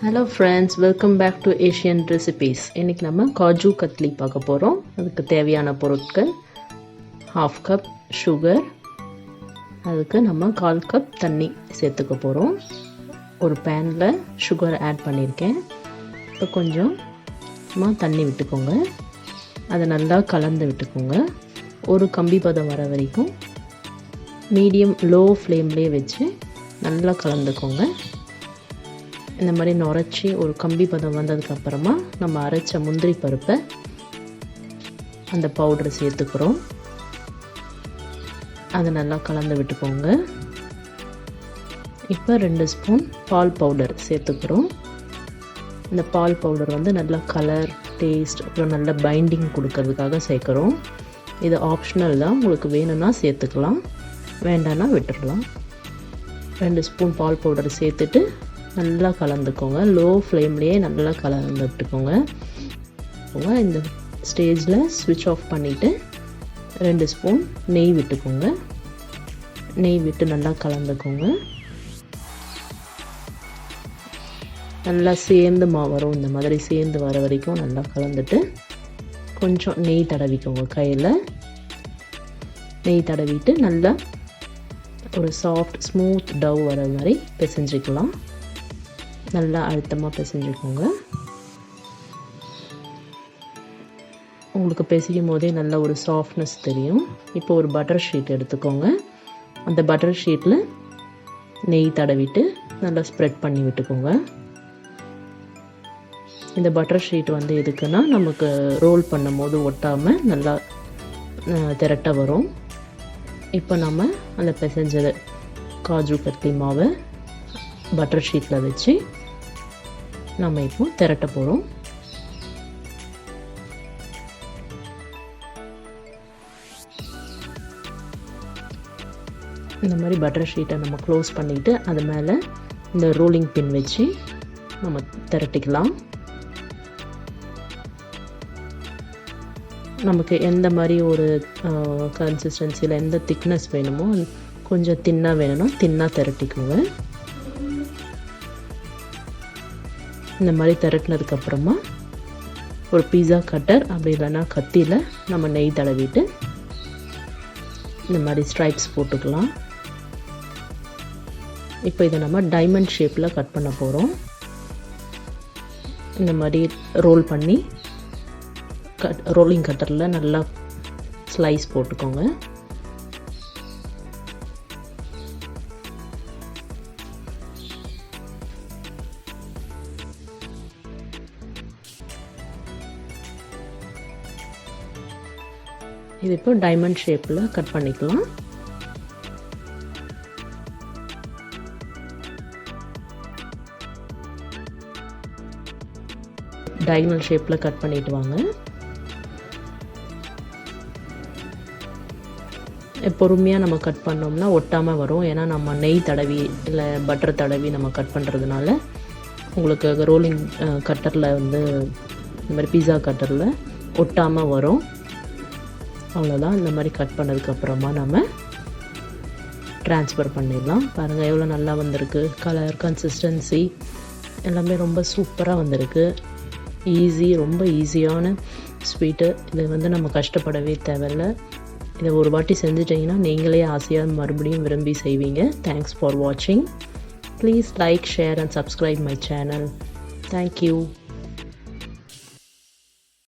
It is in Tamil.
Hello friends, welcome back to Asian Recipes. இன்றைக்கி நம்ம காஜு கத்லி பார்க்க போகிறோம். அதுக்கு தேவையான பொருட்கள் 1/2 கப் சுகர், அதுக்கு நம்ம 1/4 கப் தண்ணி சேர்த்துக்க போகிறோம். ஒரு பேனில் சுகர் ஆட் பண்ணியிருக்கேன். இப்போ கொஞ்சமாக தண்ணி விட்டுக்கோங்க, அதை நல்லா கலந்து விட்டுக்கோங்க. ஒரு கம்பி பதம் வர வரைக்கும் மீடியம் லோ ஃப்ளேம்லேயே வச்சு நல்லா கலந்துக்கோங்க. இந்த மாதிரி நுரைச்சி ஒரு கம்பி பதம் வந்ததுக்கப்புறமா நம்ம அரைச்ச முந்திரி பருப்பை அந்த பவுடரை சேர்த்துக்கிறோம். அதை நல்லா கலந்து விட்டுக்கோங்க. இப்போ 2 ஸ்பூன் பால் பவுடர் சேர்த்துக்கிறோம். இந்த பால் பவுடர் நல்லா கலர், டேஸ்ட், அப்புறம் நல்ல பைண்டிங் கொடுக்கறதுக்காக சேர்க்குறோம். இது ஆப்ஷனல் தான், உங்களுக்கு வேணும்னா சேர்த்துக்கலாம், வேண்டான்னா விட்டுடலாம். 2 ஸ்பூன் பால் பவுடர் சேர்த்துட்டு நல்லா கலந்துக்கோங்க. லோ ஃப்ளேம்லேயே நல்லா கலந்து விட்டுக்கோங்க. இந்த ஸ்டேஜில் ஸ்விட்ச் ஆஃப் பண்ணிவிட்டு 2 ஸ்பூன் நெய் விட்டுக்கோங்க. நெய் விட்டு நல்லா கலந்துக்கோங்க. நல்லா சேர்ந்து வரும். இந்த மாதிரி சேர்ந்து வர வரைக்கும் நல்லா கலந்துட்டு கொஞ்சம் நெய் தடவிக்கோங்க. கையில் நெய் தடவிட்டு நல்லா ஒரு சாஃப்ட் ஸ்மூத் டவ் வர மாதிரி பிசைஞ்சிக்கலாம். நல்லா அழுத்தமாக பிசைஞ்சுக்கோங்க. உங்களுக்கு பிசையும் போதே நல்ல ஒரு சாஃப்ட்னஸ் தெரியும். இப்போ ஒரு பட்டர் ஷீட் எடுத்துக்கோங்க. அந்த பட்டர் ஷீட்டில் நெய் தடவிட்டு நல்லா ஸ்ப்ரெட் பண்ணி விட்டுக்கோங்க. இந்த பட்டர் ஷீட் எதுக்குன்னா நமக்கு ரோல் பண்ணும் போது ஒட்டாமல் நல்லா திரட்ட வரும். இப்போ நம்ம அந்த பிசைஞ்ச காஜு கத்லி மாவை பட்டர் ஷீட்டில் வச்சு நம்ம இப்போ திரட்ட போகிறோம். இந்த மாதிரி பட்டர் ஷீட்டை நம்ம க்ளோஸ் பண்ணிவிட்டு அது மேலே இந்த ரோலிங் பின் வச்சு நம்ம திரட்டிக்கலாம். நமக்கு எந்த மாதிரி ஒரு கன்சிஸ்டன்சியில் எந்த திக்னஸ் வேணுமோ, கொஞ்சம் தின்னாக வேணும்னா தின்னாக திரட்டிக்குங்க. இந்த மாதிரி திரட்டினதுக்கப்புறமா ஒரு பீஸா கட்டர் அப்படி இல்லைன்னா கத்தியில் நம்ம நெய் தடவிட்டு இந்த மாதிரி ஸ்ட்ரைப்ஸ் போட்டுக்கலாம். இப்போ இதை நம்ம டைமண்ட் ஷேப்பில் கட் பண்ண போகிறோம். இந்த மாதிரி ரோல் பண்ணி ரோலிங் கட்டரில் நல்லா ஸ்லைஸ் போட்டுக்கோங்க. இது இப்போ டைமண்ட் ஷேப்பில் கட் பண்ணிக்கலாம். டயகனல் ஷேப்பில் கட் பண்ணிட்டு வாங்க. பொறுமையாக நம்ம கட் பண்ணோம்னா ஒட்டாமல் வரும். ஏன்னா நம்ம நெய் தடவி இல்லை பட்டர் தடவி நம்ம கட் பண்ணுறதுனால உங்களுக்கு ரோலிங் கட்டரில் இந்த மாதிரி பீஸா கட்டரில் ஒட்டாமல் வரும். அவ்வளோதான். இந்த மாதிரி கட் பண்ணதுக்கப்புறமா நம்ம ட்ரான்ஸ்ஃபர் பண்ணிடலாம். பாருங்கள் எவ்வளோ நல்லா வந்திருக்கு. கலர், கன்சிஸ்டன்சி எல்லாமே ரொம்ப சூப்பராக வந்திருக்கு. ரொம்ப ஈஸியான ஸ்வீட்டு. இது நம்ம கஷ்டப்படவே தேவையில்லை. இதை ஒரு வாட்டி செஞ்சுட்டிங்கன்னா நீங்களே ஆசையாக மறுபடியும் விரும்பி செய்வீங்க. தேங்க்ஸ் ஃபார் வாட்சிங். Please like, share and subscribe my channel. Thank you.